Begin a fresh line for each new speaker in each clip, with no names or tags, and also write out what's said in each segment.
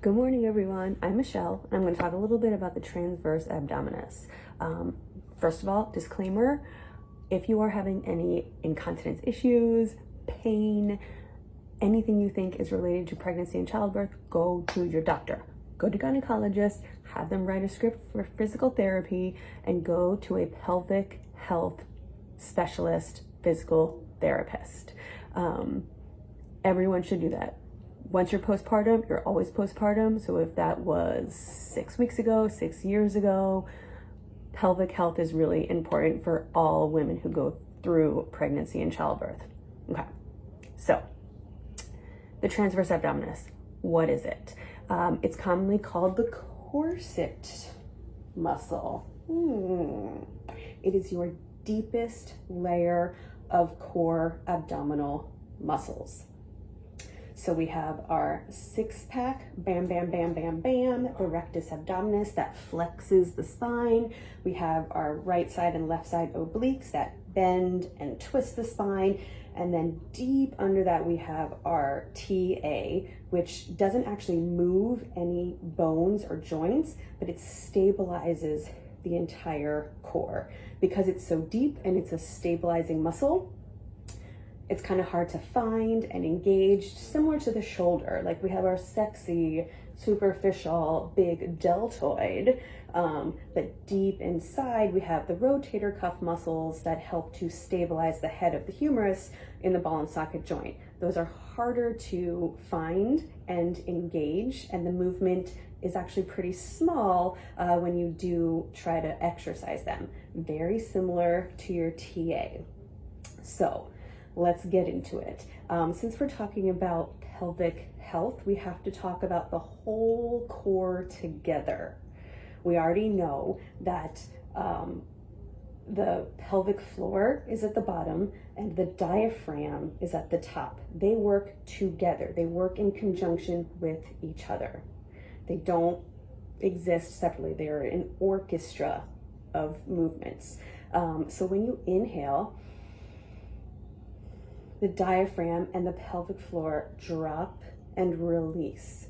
Good morning, everyone. I'm Michelle, and I'm going to talk a little bit about the transverse abdominis. First of all, disclaimer, if you are having any incontinence issues, pain, anything you think is related to pregnancy and childbirth, go to your doctor. Go to gynecologist, have them write a script for physical therapy, and go to a pelvic health specialist physical therapist. Everyone should do that. Once you're postpartum, you're always postpartum. So if that was 6 weeks ago, 6 years ago, pelvic health is really important for all women who go through pregnancy and childbirth. Okay, so the transverse abdominis, what is it? It's commonly called the corset muscle. It is your deepest layer of core abdominal muscles. So we have our six-pack, bam, bam, bam, bam, bam, the rectus abdominis that flexes the spine. We have our right side and left side obliques that bend and twist the spine. And then deep under that, we have our TA, which doesn't actually move any bones or joints, but it stabilizes the entire core. Because it's so deep and it's a stabilizing muscle, it's kind of hard to find and engage, similar to the shoulder. Like we have our sexy, superficial, big deltoid, but deep inside we have the rotator cuff muscles that help to stabilize the head of the humerus in the ball and socket joint. Those are harder to find and engage, and the movement is actually pretty small when you do try to exercise them. Very similar to your TA. So let's get into it. Since we're talking about pelvic health, we have to talk about the whole core together. We already know that the pelvic floor is at the bottom and the diaphragm is at the top. They work together. They work in conjunction with each other. They don't exist separately. They are an orchestra of movements. So when you inhale, the diaphragm and the pelvic floor drop and release.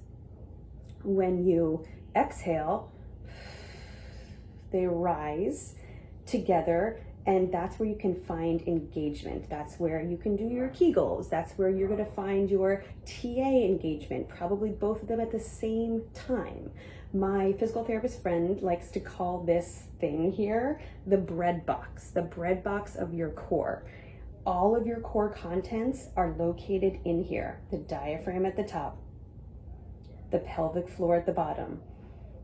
When you exhale, they rise together, and that's where you can find engagement. That's where you can do your Kegels. That's where you're going to find your TA engagement, probably both of them at the same time. My physical therapist friend likes to call this thing here the bread box of your core. All of your core contents are located in here. The diaphragm at the top, the pelvic floor at the bottom.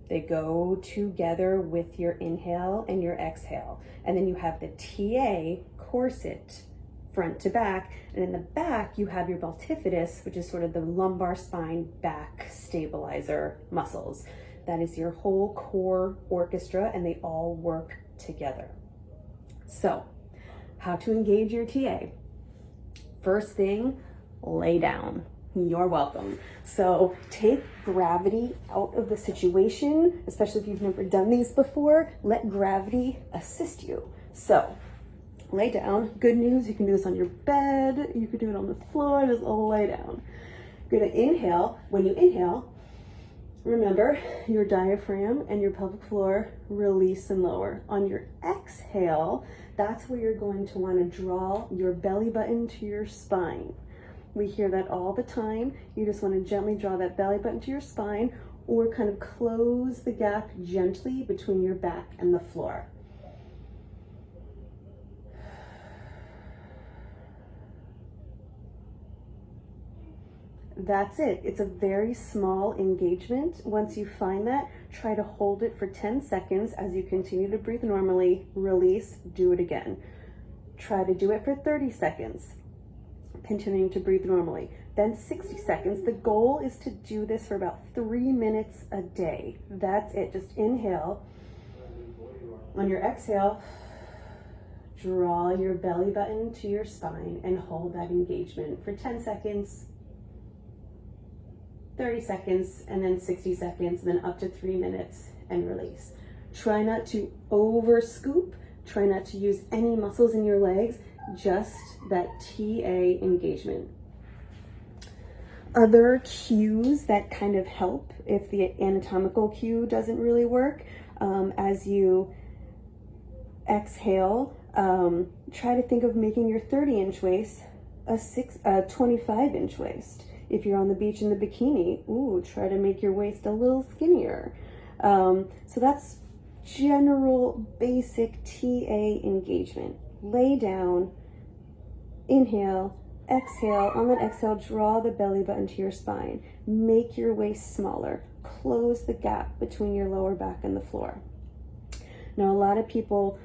They go together with your inhale and your exhale. And then you have the TA corset front to back. And in the back, you have your multifidus, which is sort of the lumbar spine back stabilizer muscles. That is your whole core orchestra, and they all work together. So, how to engage your TA. First thing, lay down. You're welcome. So take gravity out of the situation, especially if you've never done these before. Let gravity assist you. So lay down. Good news, you can do this on your bed. You can do it on the floor. Just lay down. You're gonna inhale. When you inhale, remember your diaphragm and your pelvic floor release and lower. On your exhale, that's where you're going to want to draw your belly button to your spine. We hear that all the time. You just want to gently draw that belly button to your spine, or kind of close the gap gently between your back and the floor. That's it. It's a very small engagement. Once you find that, try to hold it for 10 seconds as you continue to breathe normally, release, do it again. Try to do it for 30 seconds, continuing to breathe normally. Then 60 seconds. The goal is to do this for about 3 minutes a day. That's it. Just inhale. On your exhale, draw your belly button to your spine and hold that engagement for 10 seconds. 30 seconds, and then 60 seconds, and then up to 3 minutes, and release. Try not to over scoop. Try not to use any muscles in your legs, just that TA engagement. Other cues that kind of help if the anatomical cue doesn't really work, as you exhale, try to think of making your 30-inch waist a 25-inch waist. If you're on the beach in the bikini, try to make your waist a little skinnier. So that's general basic TA engagement. Lay down, inhale, exhale. On that exhale, draw the belly button to your spine. Make your waist smaller. Close the gap between your lower back and the floor. Now, a lot of people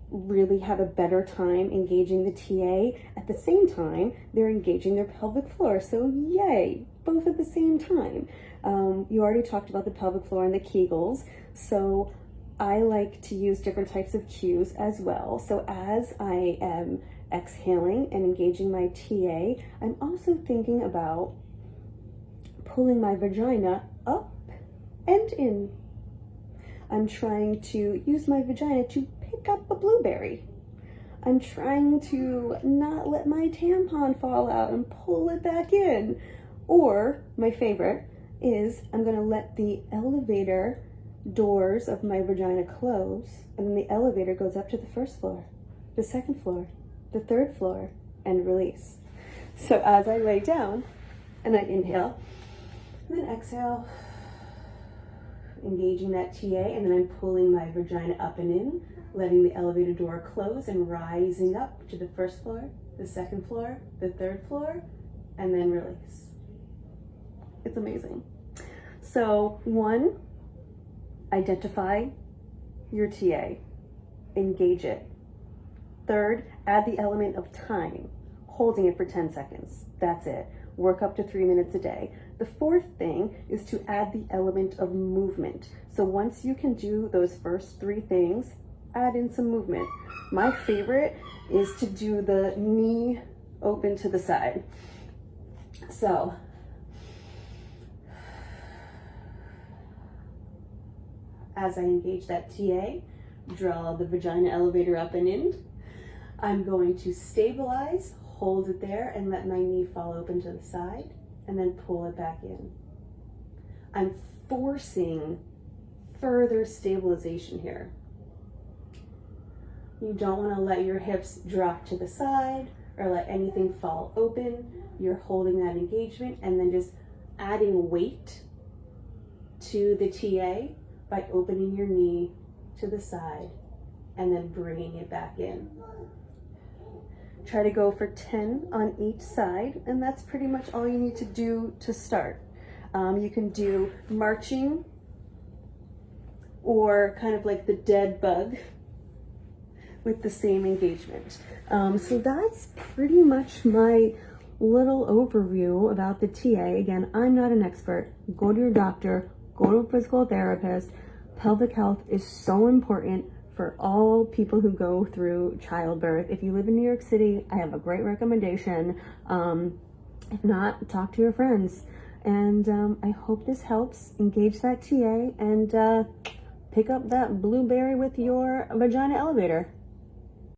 really have a better time engaging the TA. At the same time, they're engaging their pelvic floor. So yay, both at the same time. You already talked about the pelvic floor and the Kegels. So I like to use different types of cues as well. So as I am exhaling and engaging my TA, I'm also thinking about pulling my vagina up and in. I'm trying to use my vagina to pick up a blueberry. I'm trying to not let my tampon fall out and pull it back in. Or, my favorite is, I'm going to let the elevator doors of my vagina close, and then the elevator goes up to the first floor, the second floor, the third floor, and release. So as I lay down, and I inhale, and then exhale, engaging that TA, and then I'm pulling my vagina up and in, letting the elevator door close and rising up to the first floor, the second floor, the third floor, and then release. It's amazing. So 1, identify your TA, engage it. 3rd, add the element of time, holding it for 10 seconds. That's it. Work up to 3 minutes a day. The 4th thing is to add the element of movement. So once you can do those first 3 things, add in some movement. My favorite is to do the knee open to the side. So as I engage that TA, draw the vagina elevator up and in. I'm going to stabilize, hold it there, and let my knee fall open to the side, and then pull it back in. I'm forcing further stabilization here. You don't want to let your hips drop to the side or let anything fall open. You're holding that engagement and then just adding weight to the TA by opening your knee to the side and then bringing it back in. Try to go for 10 on each side, and that's pretty much all you need to do to start. You can do marching or kind of like the dead bug with the same engagement. So that's pretty much my little overview about the TA. Again, I'm not an expert. Go to your doctor, go to a physical therapist. Pelvic health is so important for all people who go through childbirth. If you live in New York City, I have a great recommendation. If not, talk to your friends. And I hope this helps. Engage that TA and pick up that blueberry with your vagina elevator.